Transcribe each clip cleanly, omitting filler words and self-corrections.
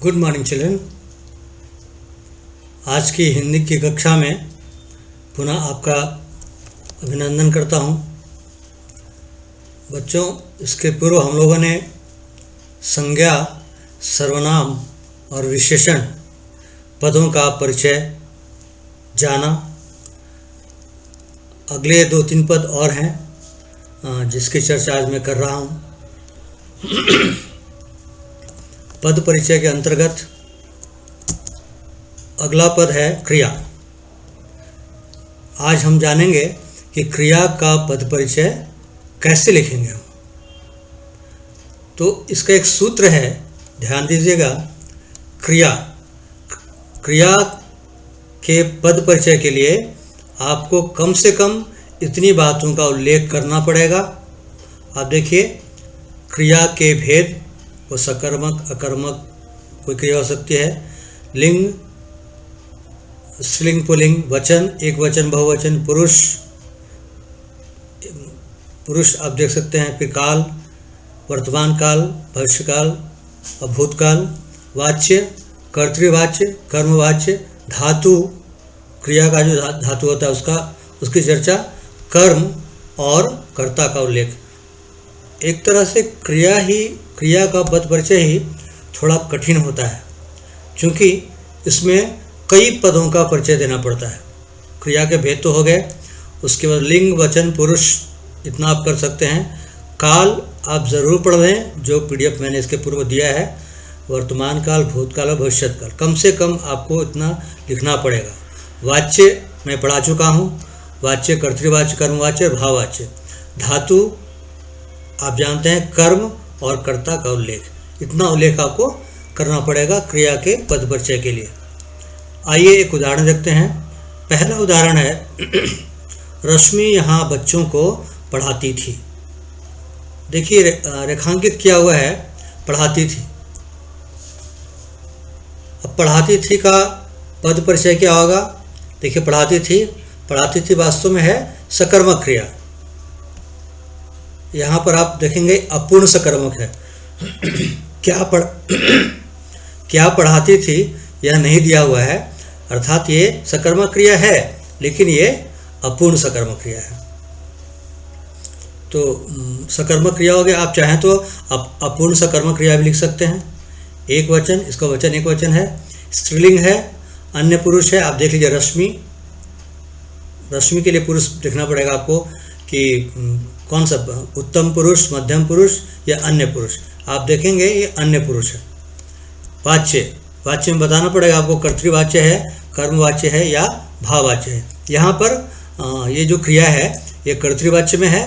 Good morning children. आज की हिंदी की कक्षा में पुनः आपका अभिनंदन करता हूं। बच्चों, इसके पूर्व हम लोगों ने संज्ञा, सर्वनाम और विशेषण पदों का परिचय जाना। अगले 2-3 पद और हैं जिसकी चर्चा आज मैं कर रहा हूं। पद परिचय के अंतर्गत अगला पद है क्रिया। आज हम जानेंगे कि क्रिया का पद परिचय कैसे लिखेंगे हम। तो इसका एक सूत्र है, ध्यान दीजिएगा। क्रिया के पद परिचय के लिए आपको कम से कम इतनी बातों का उल्लेख करना पड़ेगा। आप देखिए, क्रिया के भेद, वो सकर्मक, अकर्मक कोई क्रिया हो सकती है, लिंग, स्त्रीलिंग, पुल्लिंग, वचन, एक वचन, बहुवचन, पुरुष आप देख सकते हैं, फिर काल, वर्तमान काल, भविष्यकाल और भूतकाल, वाच्य, कर्तृवाच्य, कर्मवाच्य, धातु, क्रिया का जो धातु होता है उसकी चर्चा, कर्म और कर्ता का उल्लेख। एक तरह से क्रिया का पद परिचय ही थोड़ा कठिन होता है, क्योंकि इसमें कई पदों का परिचय देना पड़ता है। क्रिया के भेद तो हो गए, उसके बाद लिंग, वचन, पुरुष, इतना आप कर सकते हैं। काल आप ज़रूर पढ़ लें, जो PDF मैंने इसके पूर्व दिया है। वर्तमान काल, भूतकाल और भविष्यत काल, कम से कम आपको इतना लिखना पड़ेगा। वाच्य मैं पढ़ा चुका हूँ, वाच्य, कर्तृवाच्य, कर्मवाच्य और भाववाच्य। धातु आप जानते हैं, कर्म और कर्ता का उल्लेख, इतना उल्लेख आपको करना पड़ेगा क्रिया के पद परिचय के लिए। आइए एक उदाहरण देखते हैं। पहला उदाहरण है, रश्मि यहाँ बच्चों को पढ़ाती थी। देखिए, रेखांकित किया हुआ है पढ़ाती थी। अब पढ़ाती थी का पद परिचय क्या होगा? देखिए, पढ़ाती थी वास्तव में है सकर्मक क्रिया। यहाँ पर आप देखेंगे अपूर्ण सकर्मक है। क्या पढ़ाती थी यह नहीं दिया हुआ है, अर्थात ये सकर्मक क्रिया है, लेकिन ये अपूर्ण सकर्मक क्रिया है। तो सकर्मक क्रिया हो गया। आप चाहें तो आप अपूर्ण सकर्मक क्रिया भी लिख सकते हैं। एक वचन, इसका वचन एक वचन है, स्त्रीलिंग है, अन्य पुरुष है। आप देख लीजिए, रश्मि के लिए पुरुष देखना पड़ेगा आपको कि कौन सा, उत्तम पुरुष, मध्यम पुरुष या अन्य पुरुष। आप देखेंगे ये अन्य पुरुष है। वाच्य में बताना पड़ेगा आपको, कर्तृवाच्य है, कर्मवाच्य है या भाववाच्य है। यहाँ पर ये जो क्रिया है ये कर्तृवाच्य में है,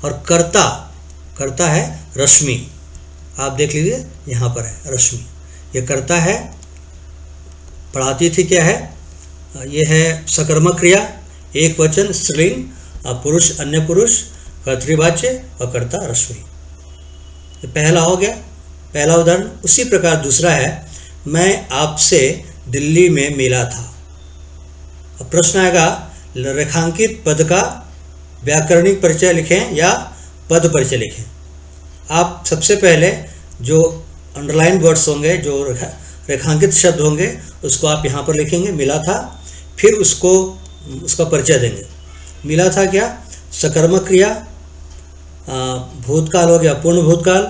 और कर्ता है रश्मि। आप देख लीजिए, यहाँ पर है रश्मि, ये कर्ता है। पढ़ाती थी क्या है? ये है सकर्मक क्रिया, एक वचन, स्त्रीलिंग, पुरुष, अन्य पुरुष, कर्तृवाच्य और कर्ता रश्मि। ये पहला हो गया, पहला उदाहरण। उसी प्रकार दूसरा है, मैं आपसे दिल्ली में मिला था। अब प्रश्न आएगा, रेखांकित पद का व्याकरणिक परिचय लिखें या पद परिचय लिखें। आप सबसे पहले जो अंडरलाइन वर्ड्स होंगे, जो रेखांकित शब्द होंगे, उसको आप यहाँ पर लिखेंगे, मिला था। फिर उसका परिचय देंगे। मिला था क्या? सकर्मक क्रिया, भूतकाल हो गया पूर्ण भूतकाल,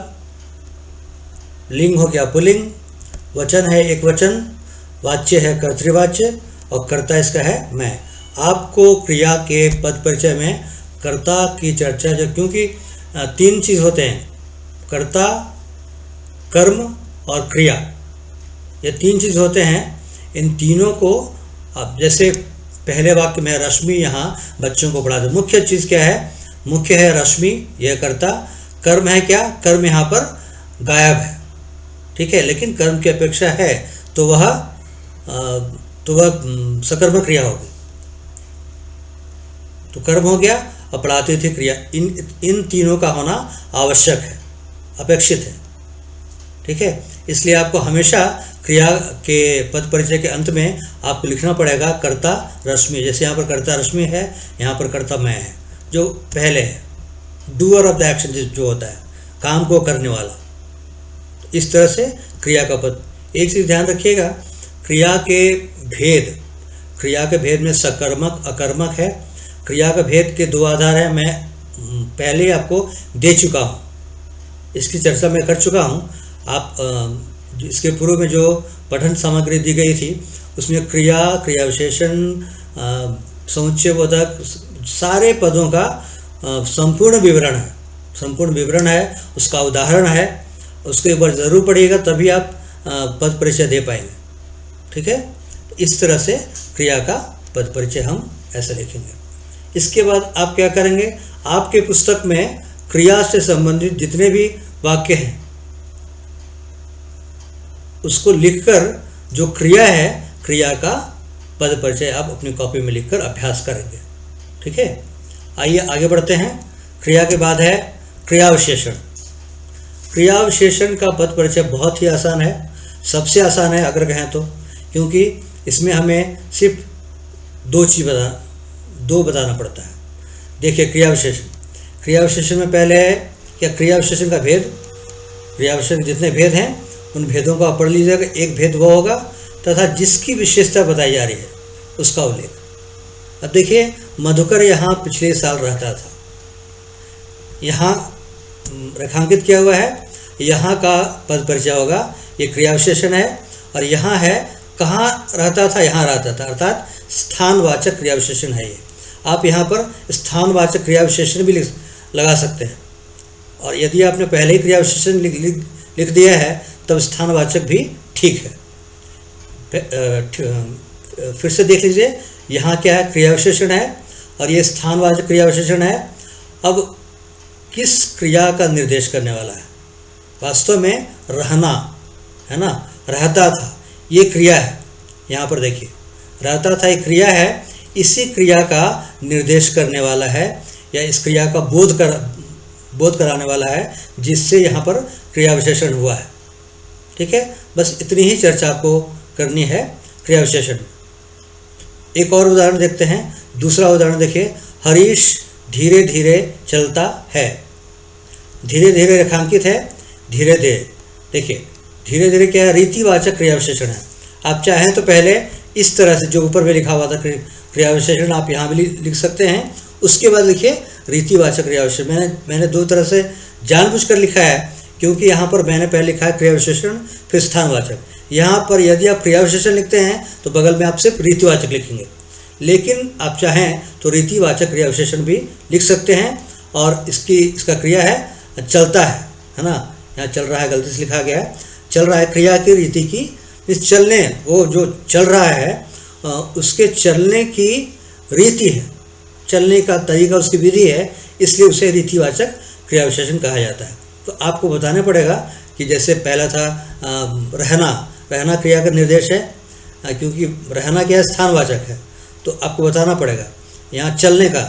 लिंग हो गया पुल्लिंग, वचन है एक वचन, वाच्य है कर्तृवाच्य और कर्ता इसका है मैं। आपको क्रिया के पद परिचय में कर्ता की चर्चा, जो क्योंकि 3 चीज़ होते हैं, कर्ता, कर्म और क्रिया, ये 3 चीज़ होते हैं। इन तीनों को आप, जैसे पहले वाक्य में रश्मि यहाँ बच्चों को पढ़ा दो, मुख्य चीज़ क्या है? मुख्य है रश्मि, यह कर्ता। कर्म है क्या? कर्म यहाँ पर गायब है, ठीक है, लेकिन कर्म की अपेक्षा है, तो वह सकर्मक क्रिया होगी। तो कर्म हो गया और पढ़ाती थी क्रिया। इन तीनों का होना आवश्यक है, अपेक्षित है, ठीक है। इसलिए आपको हमेशा क्रिया के पद परिचय के अंत में आपको लिखना पड़ेगा कर्ता रश्मि। जैसे यहाँ पर कर्ता रश्मि है, यहाँ पर कर्ता मैं है, जो पहले है, डूअर ऑफ द एक्शन जो होता है, काम को करने वाला। इस तरह से क्रिया का पद, एक चीज़ ध्यान रखिएगा, क्रिया के भेद में सकर्मक अकर्मक है। क्रिया का भेद के 2 आधार हैं, मैं पहले आपको दे चुका हूँ, इसकी चर्चा मैं कर चुका हूँ। आप इसके पूर्व में जो पठन सामग्री दी गई थी उसमें क्रिया विशेषण, समुच्चय बोधक, सारे पदों का संपूर्ण विवरण है, उसका उदाहरण है, उसको एक बार ज़रूर पढ़िएगा, तभी आप पद परिचय दे पाएंगे। ठीक है, इस तरह से क्रिया का पद परिचय हम ऐसे लिखेंगे। इसके बाद आप क्या करेंगे, आपके पुस्तक में क्रिया से संबंधित जितने भी वाक्य हैं उसको लिखकर जो क्रिया है, क्रिया का पद परिचय आप अपनी कॉपी में लिखकर अभ्यास करेंगे। ठीक है, आइए आगे बढ़ते हैं। क्रिया के बाद है क्रिया विशेषण। क्रिया विशेषण का पद परिचय बहुत ही आसान है, सबसे आसान है अगर कहें तो, क्योंकि इसमें हमें सिर्फ 2 बताना पड़ता है। देखिए, क्रिया विशेषण में पहले है क्या, क्रिया विशेषण का भेद, क्रिया विशेषण जितने भेद हैं उन भेदों को आप पढ़ लीजिएगा। एक भेद वो होगा तथा जिसकी विशेषता बताई जा रही है उसका उल्लेख। अब देखिए, मधुकर यहाँ पिछले साल रहता था, यहाँ रेखांकित किया हुआ है, यहाँ का पद परिचय होगा, ये क्रिया विशेषण है। और यहाँ है कहाँ रहता था, यहाँ रहता था, अर्थात स्थानवाचक क्रिया विशेषण है ये। आप यहाँ पर स्थानवाचक क्रिया विशेषण भी लगा सकते हैं, और यदि आपने पहले ही क्रिया विशेषण लिख दिया है तब स्थानवाचक भी ठीक है। फिर से देख लीजिए, यहाँ क्या है, क्रिया विशेषण है और ये स्थानवाचक क्रिया विशेषण है। अब किस क्रिया का निर्देश करने वाला है, वास्तव में रहना है ना, रहता था, ये क्रिया है। यहाँ पर देखिए, रहता था, ये क्रिया है, इसी क्रिया का निर्देश करने वाला है या इस क्रिया का बोध कराने वाला है, जिससे यहाँ पर क्रिया विशेषण हुआ है। ठीक है, बस इतनी ही चर्चा आपको करनी है क्रिया विशेषण। एक और उदाहरण देखते हैं, दूसरा उदाहरण देखिए, हरीश धीरे धीरे चलता है। धीरे धीरे रेखांकित है, धीरे धीरे, देखिए धीरे धीरे क्या है, रीतिवाचक क्रिया विशेषण है। आप चाहें तो पहले इस तरह से जो ऊपर में लिखा हुआ था क्रिया विशेषण आप यहाँ भी लिख सकते हैं, उसके बाद लिखिए रीतिवाचक क्रिया विशेषण। मैंने 2 तरह से जानबूझकर लिखा है, क्योंकि यहाँ पर मैंने पहले लिखा है क्रिया विशेषण फिर स्थानवाचक। यहाँ पर यदि आप क्रिया विशेषण लिखते हैं तो बगल में आप सिर्फ रीतिवाचक लिखेंगे, लेकिन आप चाहें तो रीतिवाचक क्रिया विशेषण भी लिख सकते हैं। और इसका क्रिया है चलता है ना, यहाँ चल रहा है, गलती से लिखा गया है, चल रहा है। क्रिया की रीति की, इस चलने, वो जो चल रहा है उसके चलने की रीति है, चलने का तरीका उसकी विधि है, इसलिए उसे रीतिवाचक क्रिया विशेषण कहा जाता है। तो आपको बताना पड़ेगा कि जैसे पहला था रहना क्रिया का निर्देश है, क्योंकि रहना क्या है, स्थानवाचक है, तो आपको बताना पड़ेगा। यहाँ चलने का,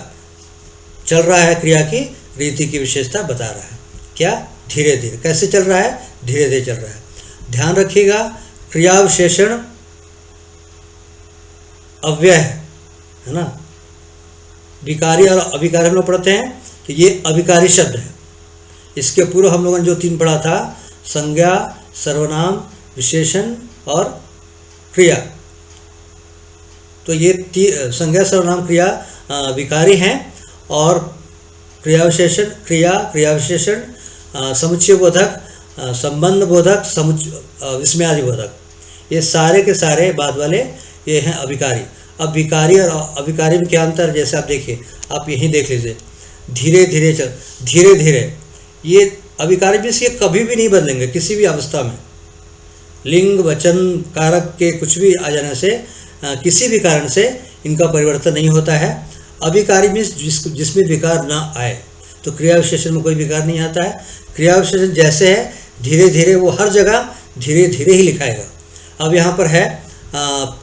चल रहा है, क्रिया की रीति की विशेषता बता रहा है। क्या, धीरे धीरे, कैसे चल रहा है, धीरे धीरे चल रहा है। ध्यान रखिएगा, क्रिया विशेषण अव्यय है ना, विकारी और अविकारी हम लोग पढ़ते हैं, तो ये अविकारी शब्द है। इसके पूर्व हम लोगों ने जो 3 पढ़ा था, संज्ञा, सर्वनाम, विशेषण और क्रिया, तो ये संज्ञा, सर्वनाम, क्रिया विकारी हैं, और क्रिया विशेषण समुच्चय बोधक, संबंध बोधक, विस्मयादि बोधक, ये सारे के सारे बाद वाले ये हैं अविकारी। अब विकारी और अविकारी में क्या अंतर, जैसे आप देखिए, आप यहीं देख लीजिए, धीरे धीरे चल, धीरे धीरे, ये अविकारी भी ये कभी भी नहीं बदलेंगे किसी भी अवस्था में। लिंग, वचन, कारक के कुछ भी आ जाने से, किसी भी कारण से इनका परिवर्तन नहीं होता है। अविकारी में जिसमें विकार ना आए, तो क्रिया विशेषण में कोई विकार नहीं आता है। क्रिया विशेषण जैसे है, धीरे धीरे, वो हर जगह धीरे धीरे ही लिखाएगा। अब यहाँ पर है,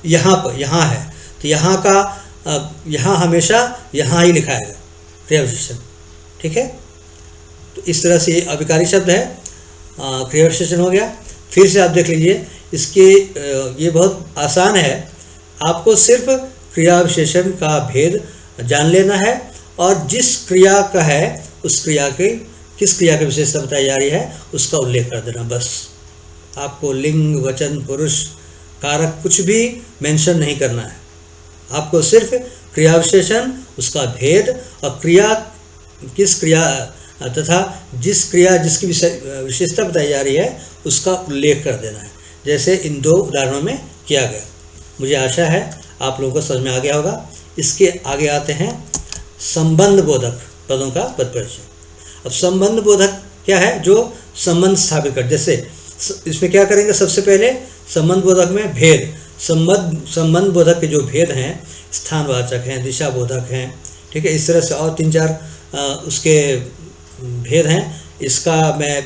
यहाँ है, तो यहाँ का यहाँ हमेशा यहाँ ही लिखाएगा क्रिया विशेषण। ठीक है, तो इस तरह से अविकारी शब्द है, क्रिया विशेषण हो गया। फिर से आप देख लीजिए, इसके ये बहुत आसान है, आपको सिर्फ क्रिया विशेषण का भेद जान लेना है, और जिस क्रिया का है उस क्रिया के, किस क्रिया की विशेषता बताई जा रही है उसका उल्लेख कर देना, बस आपको लिंग, वचन, पुरुष, कारक कुछ भी मेंशन नहीं करना है। आपको सिर्फ क्रिया विशेषण, उसका भेद और क्रिया किस क्रिया तथा जिस क्रिया जिसकी विशेषता बताई जा रही है उसका उल्लेख कर देना है, जैसे इन 2 उदाहरणों में किया गया। मुझे आशा है आप लोगों को समझ में आ गया होगा। इसके आगे आते हैं संबंध बोधक पदों का पद परिचय। अब संबंध बोधक क्या है? जो संबंध स्थापित कर, जैसे इसमें क्या करेंगे, सबसे पहले संबंध बोधक में भेद, संबंध बोधक के जो भेद हैं, स्थानवाचक हैं, दिशा बोधक हैं, ठीक है, इस तरह से और 3-4 उसके भेद हैं। इसका मैं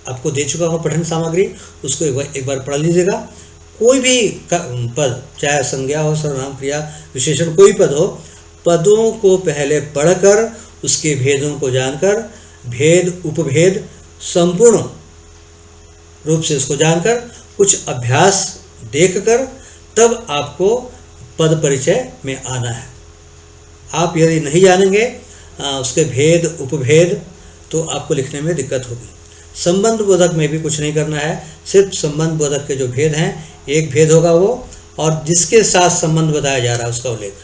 आपको दे चुका हूँ पठन सामग्री, उसको एक बार पढ़ लीजिएगा। कोई भी पद, चाहे संज्ञा हो, सर्वनाम, क्रिया, विशेषण, कोई पद हो, पदों को पहले पढ़कर उसके भेदों को जानकर, भेद उपभेद संपूर्ण रूप से उसको जानकर, कुछ अभ्यास देखकर, तब आपको पद परिचय में आना है। आप यदि नहीं जानेंगे उसके भेद उपभेद तो आपको लिखने में दिक्कत होगी। संबंध बोधक में भी कुछ नहीं करना है, सिर्फ संबंध बोधक के जो भेद हैं, एक भेद होगा वो, और जिसके साथ संबंध बताया जा रहा है उसका उल्लेख,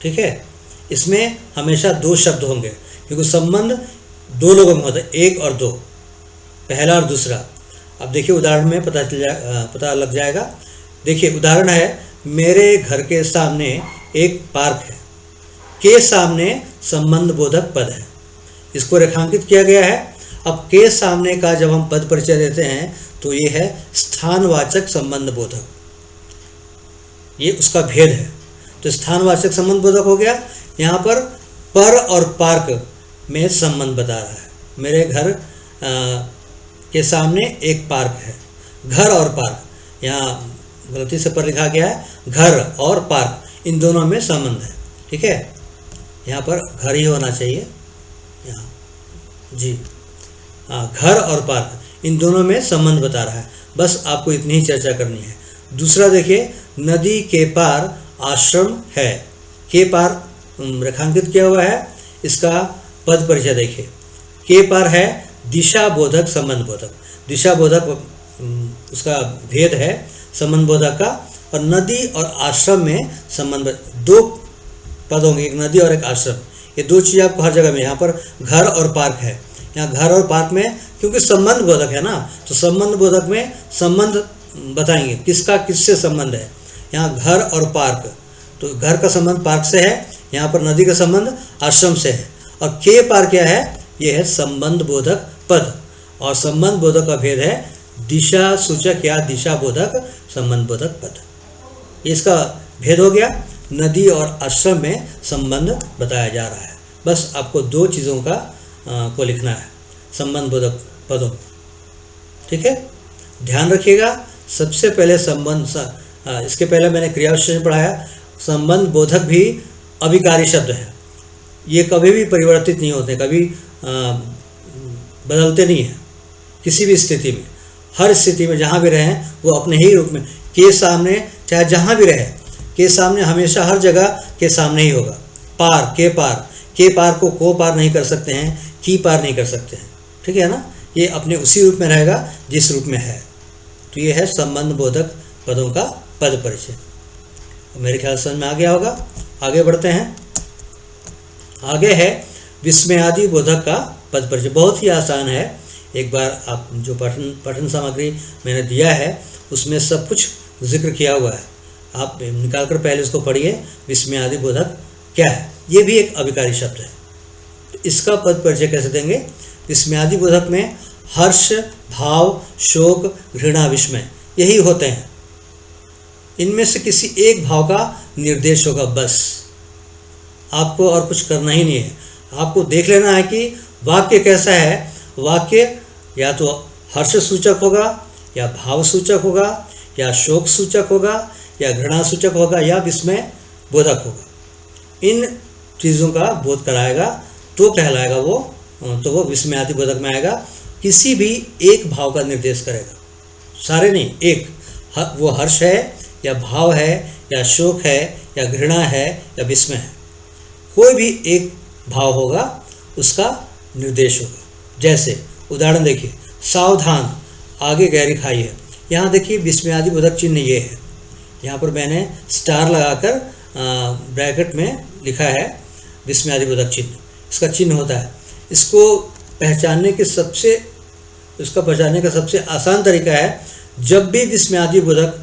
ठीक है। इसमें हमेशा 2 शब्द होंगे, क्योंकि संबंध 2 लोगों में होता है, 1 और 2, पहला और दूसरा। अब देखिए उदाहरण में पता लग जाएगा। देखिए उदाहरण है, मेरे घर के सामने एक पार्क है, के सामने संबंध बोधक पद है, इसको रेखांकित किया गया है। अब के सामने का जब हम पद परिचय देते हैं तो ये है स्थानवाचक संबंध बोधक, ये उसका भेद है। तो स्थानवाचक संबंध बोधक हो गया। यहाँ पर और पार्क में संबंध बता रहा है। मेरे घर के सामने एक पार्क है, घर और पार्क, यहाँ गलती से पर लिखा गया है घर और पार्क, इन दोनों में संबंध है, ठीक है। यहाँ पर घर ही होना चाहिए, यहाँ जी, हाँ, घर और पार्क, इन दोनों में संबंध बता रहा है। बस आपको इतनी ही चर्चा करनी है। दूसरा देखिए, नदी के पार आश्रम है, के पार रेखांकित किया हुआ है, इसका पद परिचय देखिए। के पार है दिशा बोधक संबंध बोधक, दिशा बोधक उसका भेद है संबंध बोधक का। और नदी और आश्रम में संबंध, 2 पद होंगे, एक नदी और एक आश्रम, ये 2 चीज़ आपको हर जगह में। यहाँ पर घर और पार्क है, यहाँ घर और पार्क में क्योंकि संबंध बोधक है ना, तो संबंध बोधक में संबंध बताएंगे, किसका किससे संबंध है। यहाँ घर और पार्क, तो घर का संबंध पार्क से है, यहाँ पर नदी का संबंध आश्रम से है। और के पार क्या है? ये है संबंध बोधक पद, और संबंध बोधक का भेद है दिशा सूचक या दिशा बोधक संबंध बोधक पद। इसका भेद हो गया, नदी और आश्रम में संबंध बताया जा रहा है। बस आपको 2 चीज़ों का को लिखना है संबंध बोधक पदों, ठीक है। ध्यान रखिएगा, सबसे पहले संबंध, इसके पहले मैंने क्रिया विशेषण पढ़ाया, संबंध बोधक भी अभिकारी शब्द है, ये कभी भी परिवर्तित नहीं होते, कभी बदलते नहीं हैं किसी भी स्थिति में। हर स्थिति में जहाँ भी रहें वो अपने ही रूप में, के सामने चाहे जहाँ भी रहे, के सामने हमेशा हर जगह के सामने ही होगा। पार, के पार को पार नहीं कर सकते हैं, की पार नहीं कर सकते हैं, ठीक है ना। ये अपने उसी रूप में रहेगा जिस रूप में है। तो ये है संबंध बोधक पदों का पद परिचय। मेरे ख्याल समझ में आ गया होगा। आगे बढ़ते हैं। आगे है विस्मयादि बोधक का पद परिचय। बहुत ही आसान है, एक बार आप जो पठन सामग्री मैंने दिया है उसमें सब कुछ जिक्र किया हुआ है, आप निकाल कर पहले उसको पढ़िए। विस्मयादि बोधक क्या है? ये भी एक अभिकारी शब्द है। तो इसका पद परिचय कैसे देंगे? विस्मयादि बोधक में हर्ष, भाव, शोक, घृणा, विस्मय यही होते हैं। इनमें से किसी एक भाव का निर्देश होगा, बस आपको और कुछ करना ही नहीं है। आपको देख लेना है कि वाक्य कैसा है। वाक्य या तो हर्ष सूचक होगा, या भाव सूचक होगा, या शोक सूचक होगा, या घृणा सूचक होगा, या विस्मय बोधक होगा। इन चीज़ों का बोध कराएगा तो कहलाएगा वो विस्मयादि बोधक में आएगा। किसी भी एक भाव का निर्देश करेगा, सारे नहीं, एक। वो हर्ष है, या भाव है, या शोक है, या घृणा है, या विस्मय है, कोई भी एक भाव होगा उसका निर्देश होगा। जैसे उदाहरण देखिए, सावधान आगे गहरी खाई है। यहाँ देखिए विस्मयादिबोधक चिन्ह ये है, यहाँ पर मैंने स्टार लगाकर ब्रैकेट में लिखा है विस्मयादिबोधक चिन्ह, इसका चिन्ह होता है। इसको पहचानने का सबसे आसान तरीका है, जब भी विस्मयादिबोधक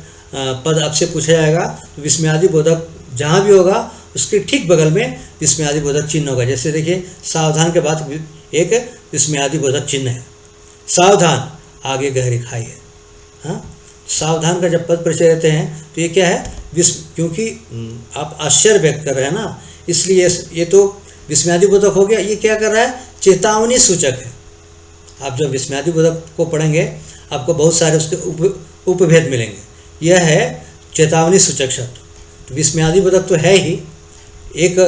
पद आपसे पूछा जाएगा तो विस्मयादिबोधक जहाँ भी होगा उसके ठीक बगल में विस्मयादिबोधक चिन्ह होगा। जैसे देखिए सावधान के बाद एक विस्मयादिबोधक चिन्ह है, सावधान आगे गहरी खाई है। हाँ, सावधान का जब पद परिचय देते हैं तो ये क्या है, क्योंकि आप आश्चर्य व्यक्त कर रहे हैं ना, इसलिए ये तो विस्मयादिबोधक हो गया। ये क्या कर रहा है, चेतावनी सूचक है। आप जब विस्मयादिबोधक को पढ़ेंगे आपको बहुत सारे उसके उपभेद मिलेंगे। यह है चेतावनी सूचक शब्द। तो विस्मयादिबोधक तो है ही, एक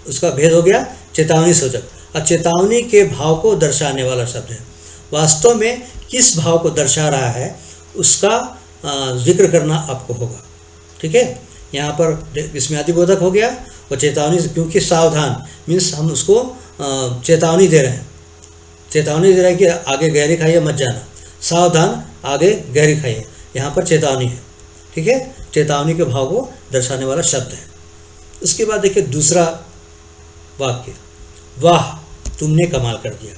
उसका भेद हो गया चेतावनी सूचक, और चेतावनी के भाव को दर्शाने वाला शब्द है। वास्तव में किस भाव को दर्शा रहा है उसका जिक्र करना आपको होगा। ठीक है, यहाँ पर विस्मयादिबोधक हो गया और चेतावनी, क्योंकि सावधान मीन्स हम उसको चेतावनी दे रहे हैं, चेतावनी दे रहे हैं कि आगे गहरी खाइए मत जाना, सावधान आगे गहरी खाइए, यहाँ पर चेतावनी है। ठीक है, चेतावनी के भाव को दर्शाने वाला शब्द है। उसके बाद देखिए दूसरा वाक्य, वाह तुमने कमाल कर दिया।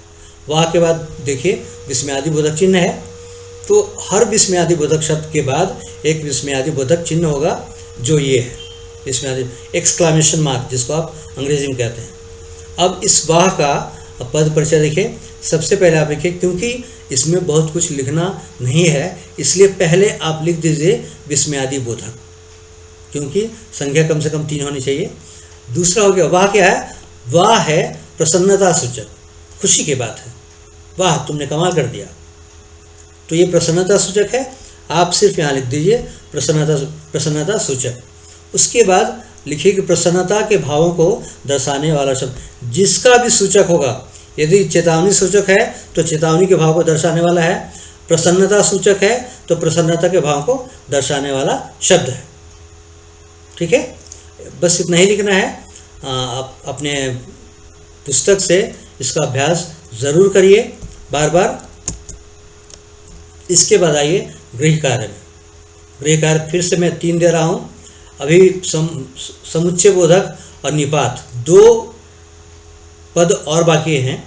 वाह के बाद देखिए विस्मयादिबोधक चिन्ह है, तो हर विस्मयादिबोधक शब्द के बाद एक विस्मयादिबोधक चिन्ह होगा, जो ये है विस्मयादि एक्सक्लामेशन मार्क, जिसको आप अंग्रेजी में कहते हैं। अब इस वाह का पद परिचय देखिए, सबसे पहले आप लिखिए, क्योंकि इसमें बहुत कुछ लिखना नहीं है इसलिए पहले आप लिख दीजिए विस्मयादिबोधक, क्योंकि संख्या कम से कम 3 होनी चाहिए। दूसरा हो गया वाह, क्या है, वाह है प्रसन्नता सूचक, खुशी की बात है, वाह तुमने कमाल कर दिया, तो ये प्रसन्नता सूचक है। आप सिर्फ यहाँ लिख दीजिए प्रसन्नता सूचक। उसके बाद लिखिए कि प्रसन्नता के भावों को दर्शाने वाला शब्द जिसका भी सूचक होगा, यदि चेतावनी सूचक है तो चेतावनी के भाव को दर्शाने वाला है, प्रसन्नता सूचक है तो प्रसन्नता के भाव को दर्शाने वाला शब्द है। ठीक है, बस इतना ही लिखना है। आप अपने पुस्तक से इसका अभ्यास ज़रूर करिए बार बार। इसके बाद आइए गृह कार्य में। गृह कार्य फिर से मैं 3 दे रहा हूँ। अभी समुच्चय बोधक और निपात 2 पद और बाकी हैं,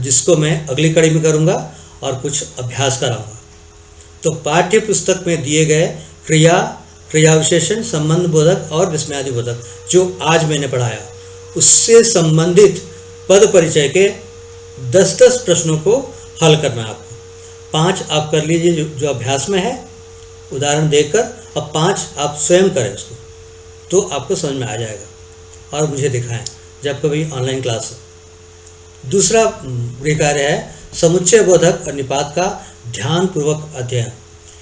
जिसको मैं अगली कड़ी में करूँगा और कुछ अभ्यास कराऊँगा। तो पाठ्य पुस्तक में दिए गए क्रिया विशेषण, संबंध बोधक और विस्मयादिबोधक जो आज मैंने पढ़ाया, उससे संबंधित पद परिचय के 10-10 प्रश्नों को हल करना है आपको। 5 आप कर लीजिए जो अभ्यास में है उदाहरण देखकर, अब 5 आप स्वयं करें उसको, तो आपको समझ में आ जाएगा और मुझे दिखाएं जब कभी ऑनलाइन क्लास हो। दूसरा गृह कार्य है समुच्चय बोधक और निपात का ध्यानपूर्वक अध्ययन।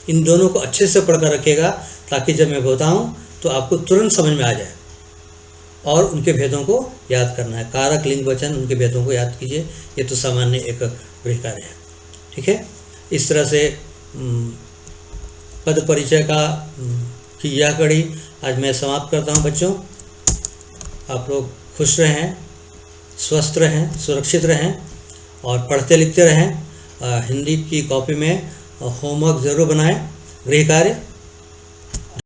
इन दोनों को अच्छे से पढ़कर रखिएगा ताकि जब मैं बताऊं तो आपको तुरंत समझ में आ जाए, और उनके भेदों को याद करना है। कारक, लिंग, वचन, उनके भेदों को याद कीजिए। ये तो सामान्य एक गृह कार्य है। ठीक है, इस तरह से पद परिचय की यह कड़ी आज मैं समाप्त करता हूं। बच्चों, आप लोग खुश रहें, स्वस्थ रहें, सुरक्षित रहें और पढ़ते लिखते रहें। हिंदी की कॉपी में होमवर्क ज़रूर बनाएं, गृह कार्य।